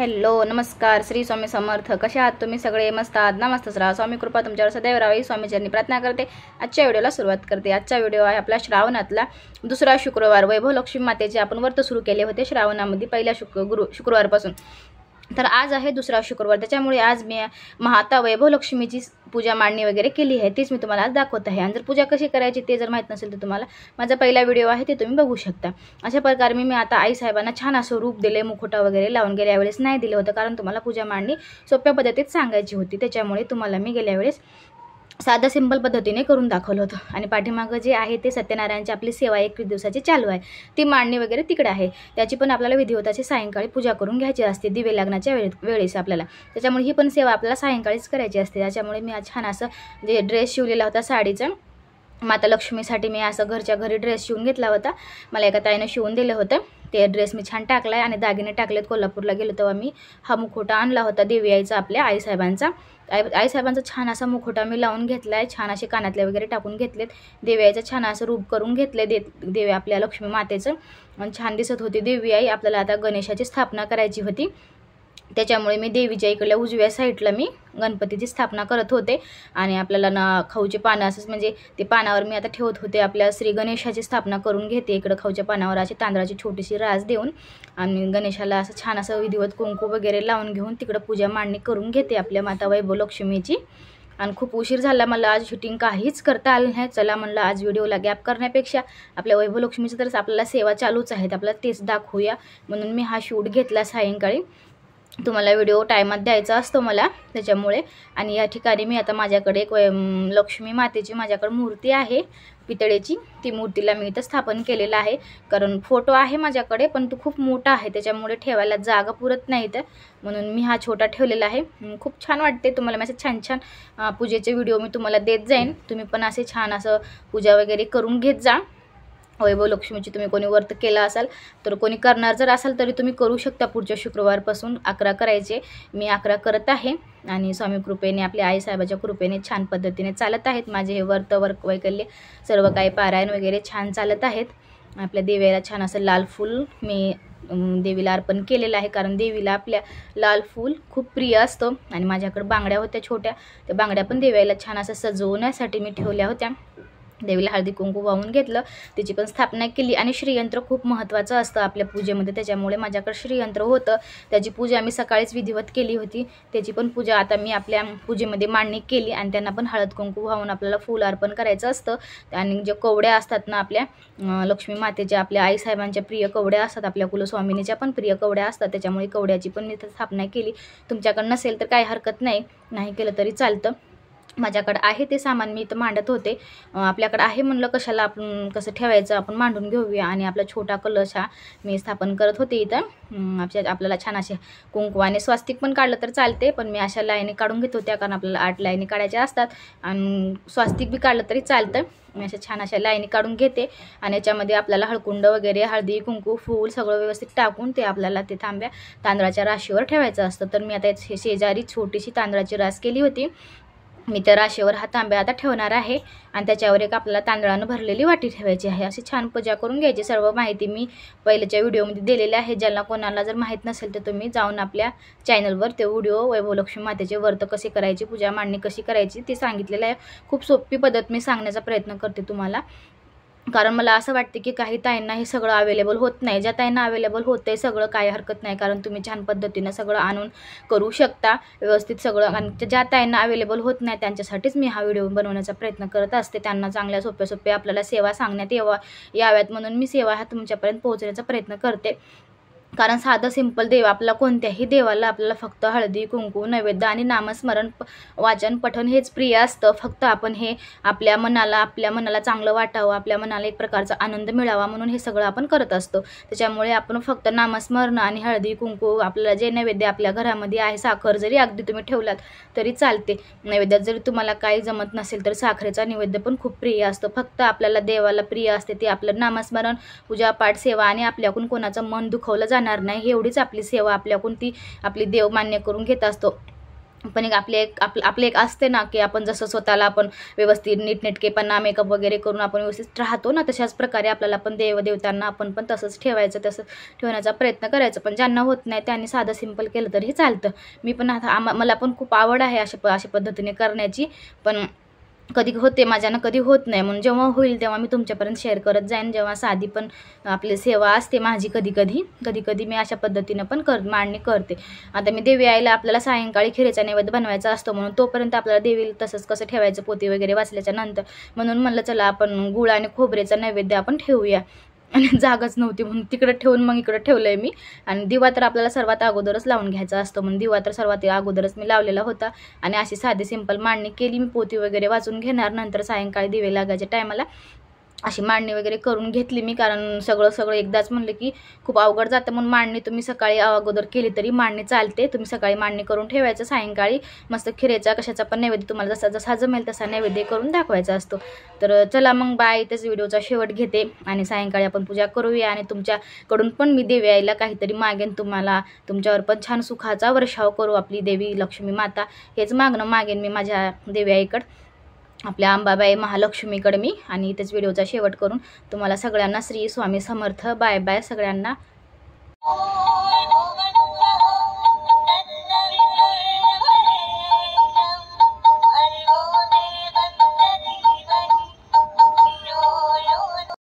Hello नमस्कार श्री स्वामी समर्थ. कसे आहात तुम्ही सगळे? मस्त आहात ना? मस्तच राहा. स्वामी कृपा तुमच्यावर सदैव राहावी स्वामीचरणी प्रार्थना करते. आजच्या व्हिडिओला सुरुवात करते. आजचा व्हिडिओ आहे आपला श्रावणातला दुसरा शुक्रवार. वैभव लक्ष्मी मातेचे आपण व्रत सुरू केले होते श्रावणामध्ये पहिल्या शुक्रवारपासून. तर आज आहे दुसरा शुक्रवार, त्याच्यामुळे आज मी माता वैभव लक्ष्मीची पूजा मांडणी वगैरे केली आहे, तीच मी तुम्हाला आज दाखवत आहे. आणि जर पूजा कशी करायची ते जर माहीत नसेल तर तुम्हाला माझा पहिला व्हिडिओ आहे ते तुम्ही बघू शकता. अशा प्रकारे मी आता आई साहेबांना छान असं रूप दिले, मुखोटा वगैरे लावून. गेल्या वेळेस नाही दिलं होतं कारण तुम्हाला पूजा मांडणी सोप्या पद्धतीत सांगायची होती, त्याच्यामुळे तुम्हाला मी गेल्या वेळेस साधा सिंपल पद्धतीने करून दाखवलं होतं. आणि पाठीमागं जे आहे ते सत्यनारायणची आपली सेवा 21 दिवसाची चालू आहे, ती मांडणी वगैरे तिकडे आहे. त्याची पण आपल्याला विधिवताची सायंकाळी पूजा करून घ्यायची असते दिवे लागण्याच्या वेळेस आपल्याला, त्याच्यामुळे ही पण सेवा आपल्याला सायंकाळीच करायची असते. त्याच्यामुळे मी आज छान असं जे ड्रेस शिवलेला होता साडीचा माता लक्ष्मीसाठी, मी असं घरच्या घरी ड्रेस शिवून घेतला होता. मला एका ताईनं शिवून दिलं होतं, ते ड्रेस मी छान टाकला आहे आणि दागिने टाकलेत. कोल्हापूरला गेलो तेव्हा मी हा मुखोटा आणला होता देवी आईचा, आपल्या आईसाहेबांचा. आईसाहेबांचा छान असा मुखोटा मी लावून घेतला आहे. छान असे कानातले वगैरे टाकून घेतलेत. देवी आईचं छान असं रूप करून घेतले देवी आपल्या लक्ष्मी मातेचं, आणि छान दिसत होती देवी आई. आपल्याला आता गणेशाची स्थापना करायची होती, त्याच्यामुळे मी देवीच्या इकडल्या उजव्या साईडला मी गणपतीची स्थापना करत होते. आणि आपल्याला ना खाऊचे पानं असंच म्हणजे ते पानावर मी आता ठेवत होते. आपल्या श्री गणेशाची स्थापना करून घेते. इकडं खाऊच्या पानावर अशी तांदळाची छोटीशी रास देऊन आणि गणेशाला असं छान असं विधिवत कुंकू वगैरे लावून घेऊन तिकडं पूजा मांडणी करून घेते आपल्या माता वैभव लक्ष्मीची. आणि खूप उशीर झाला, मला आज शूटिंग काहीच करता आलं नाही. चला म्हणलं आज व्हिडिओला गॅप करण्यापेक्षा आपल्या वैभव लक्ष्मीचं तर आपल्याला सेवा चालूच आहेत, आपल्याला तेच दाखवूया म्हणून मी हा शूट घेतला सायंकाळी. तुम्हाला व्हिडिओ टायमात द्यायचा असतो मला, त्याच्यामुळे. आणि या ठिकाणी मी आता माझ्याकडे एक लक्ष्मी मातेची माझ्याकडे मूर्ती आहे पितळेची, ती मूर्तीला मी इथं स्थापन केलेलं आहे. कारण फोटो आहे माझ्याकडे पण तो खूप मोठा आहे, त्याच्यामुळे ठेवायला जागा पुरत नाही तर म्हणून मी हा छोटा ठेवलेला आहे. खूप छान वाटते. तुम्हाला मी असं छान छान पूजेचे व्हिडिओ मी तुम्हाला देत जाईन. तुम्ही पण असे छान असं पूजा वगैरे करून घेत जा. वैभव लक्ष्मीची तुम्ही कोणी व्रत केला असाल तर, कोणी करणार जर असाल तरी तुम्ही करू शकता. पुढच्या शुक्रवारपासून 11 करायचे, मी 11 करत आहे. आणि स्वामी कृपेने आपल्या आईसाहेबाच्या कृपेने छान पद्धतीने चालत आहेत माझे हे व्रत वैकल्य. सर्व काही पारायण वगैरे छान चालत आहेत. आपल्या देवीला छान असं लाल फूल मी देवीला अर्पण केलेलं आहे, कारण देवीला आपल्या लाल फूल खूप प्रिय असतं. आणि माझ्याकडे बांगड्या होत्या छोट्या, त्या बांगड्या पण देवीला छान असं सजवण्यासाठी मी ठेवल्या होत्या. देवीला हळदी कुंकू वाहून घेतलं, त्याची पण स्थापना केली. आणि श्रीयंत्र खूप महत्त्वाचं असतं आपल्या पूजेमध्ये, त्याच्यामुळे माझ्याकडे श्रीयंत्र होतं, त्याची पूजा मी सकाळीच विधिवत केली होती. त्याची पण पूजा आता मी आपल्या पूजेमध्ये मांडणी केली. आणि त्यांना पण हळद कुंकू वाहून आपल्याला फूल अर्पण करायचं असतं. आणि जे कवड्या असतात ना आपल्या लक्ष्मी मातेच्या, आपल्या आईसाहेबांच्या प्रिय कवड्या असतात, आपल्या कुलस्वामिनीच्या पण प्रिय कवड्या असतात, त्याच्यामुळे कवड्याची पण मी स्थापना केली. तुमच्याकडे नसेल तर काही हरकत नाही केलं तरी चालतं. माझ्याकडे आहे ते सामान मी इथं मांडत होते. आपल्याकडे आहे म्हणलं कशाला आपण कसं ठेवायचं, आपण मांडून घेऊया. आणि आपला छोटा कलश हा मी स्थापन करत होते इथं. आपल्याला छान असे कुंकू आणि स्वास्तिक पण काढलं तर चालते, पण मी अशा लाईनी काढून घेत होत्या कारण आपल्याला 8 लाईनी काढायच्या असतात. आणि स्वास्तिक बी काढलं तरी चालतं. मी अशा छान अशा लाईनी काढून घेते. आणि याच्यामध्ये आपल्याला हळकुंड वगैरे हळदी कुंकू फूल सगळं व्यवस्थित टाकून ते आपल्याला ते तांदळाच्या राशीवर ठेवायचं असतं. तर मी आता शेजारी छोटीशी तांदळाची रास केली होती, मी त्या राशीवर हा तांब्या आता ठेवणार आहे. आणि त्याच्यावर एक आपल्याला तांदळानं भरलेली वाटी ठेवायची आहे. अशी छान पूजा करून घ्यायची. सर्व माहिती मी पहिल्याच्या व्हिडिओमध्ये दिलेली आहे. ज्यांना कोणाला जर माहीत नसेल तर तुम्ही जाऊन आपल्या चॅनलवर ते व्हिडिओ वैभव लक्ष्मी मातेचे व्रत कसे करायची, पूजा मांडणी कशी करायची ते सांगितलेलं आहे. खूप सोपी पद्धत मी सांगण्याचा प्रयत्न करते तुम्हाला, कारण मला असं वाटते की काही ताईंना हे सगळं अवेलेबल होत नाही. ज्या ताईंना अवेलेबल होतं आहे सगळं काही हरकत नाही, कारण तुम्ही छान पद्धतीनं सगळं आणून करू शकता व्यवस्थित सगळं. आणि ज्या ताईंना अवेलेबल होत नाही त्यांच्यासाठीच मी हा व्हिडिओ बनवण्याचा प्रयत्न करत असते. त्यांना चांगल्या सोप्या आपल्याला सेवा सांगण्यात याव्यात म्हणून मी सेवा हा तुमच्यापर्यंत पोहोचण्याचा प्रयत्न करते. कारण साधं सिंपल देव आपला कोणत्याही देवाला आपल्याला फक्त हळदी कुंकू नैवेद्य आणि नामस्मरण वाचन पठण हेच प्रिय असतं. फक्त आपण हे आपल्या मनाला चांगलं वाटावं, आपल्या मनाला एक प्रकारचा आनंद मिळावा म्हणून हे सगळं आपण करत असतो. त्याच्यामुळे आपण फक्त नामस्मरण आणि हळदी कुंकू आपल्याला जे नैवेद्य आपल्या घरामध्ये आहे, साखर जरी अगदी तुम्ही ठेवलात तरी चालते. नैवेद्यात जरी तुम्हाला काही जमत नसेल तर साखरेचा नैवेद्य पण खूप प्रिय असतो. फक्त आपल्याला देवाला प्रिय असते ते आपलं नामस्मरण पूजापाठ सेवा, आणि आपल्याकडून कोणाचं मन दुखवलं नाही एवढीच आपली सेवा आपल्याकडून ती आपली देव मान्य करून घेत असतो. पण एक आपले एक असते ना की आपण जसं स्वतःला आपण व्यवस्थित नीटनेटकेपणा मेकअप वगैरे करून आपण व्यवस्थित राहतो ना, तशाच प्रकारे आपल्याला पण देवदेवतांना आपण पण तसंच ठेवायचं, तसं ठेवण्याचा प्रयत्न करायचा. पण ज्यांना होत नाही त्यांनी साधं सिंपल केलं तरीही चालतं. मी पण आता मला पण खूप आवड आहे अशा पद्धतीने करण्याची, पण कधी होते माझ्यानं, कधी होत नाही. म्हणून जेव्हा होईल तेव्हा मी तुमच्यापर्यंत शेअर करत जाईन. जेव्हा साधी पण आपली सेवा असते माझी कधी मी अशा पद्धतीनं पण मांडणी करते. आता मी देवी आईला आपल्याला सायंकाळी खिरेचा नैवेद्य बनवायचा असतो, म्हणून तोपर्यंत आपल्याला देवीला तसंच कसं ठेवायचं पोती वगैरे वाचल्याच्या नंतर. म्हणून म्हणलं चला आपण गुळ आणि खोबरेचा नैवेद्य आपण ठेवूया. आणि जागाच नव्हती म्हणून तिकडं ठेवून मग इकडं ठेवलंय मी. आणि दिवा तर आपल्याला सर्वात अगोदरच लावून घ्यायचा असतो, म्हणून दिवा तर सर्वात अगोदरच मी लावलेला होता. आणि अशी साधी सिंपल मांडणी केली मी. पोती वगैरे वाचून घेणार, नंतर सायंकाळी दिवे लागायच्या टायमाला अशी मांडणी वगैरे करून घेतली मी. कारण सगळं एकदाच म्हणलं की खूप अवघड जातं, म्हणून मांडणी तुम्ही सकाळी अगोदर केली तरी मांडणी चालते. तुम्ही सकाळी मांडणी करून ठेवायचं, सायंकाळी मस्त खिरेचा कशाचा पण नैवेद्य तुम्हाला जसा जमेल तसा नैवेद्य करून दाखवायचा असतो. तर चला मग बाय, इथेच व्हिडिओचा शेवट घेते आणि सायंकाळी आपण पूजा करूया. आणि तुमच्याकडून पण मी देवी आईला काहीतरी मागेन, तुम्हाला तुमच्यावर पण छान सुखाचा वर्षाव करू आपली देवी लक्ष्मी माता. हेच मागणं मागेन मी माझ्या देवी आईकडं, आपल्या अंबाबाई महालक्ष्मीकडे मी. आणि इथेच व्हिडिओचा शेवट करून तुम्हाला सगळ्यांना श्री स्वामी समर्थ. बाय बाय सगळ्यांना.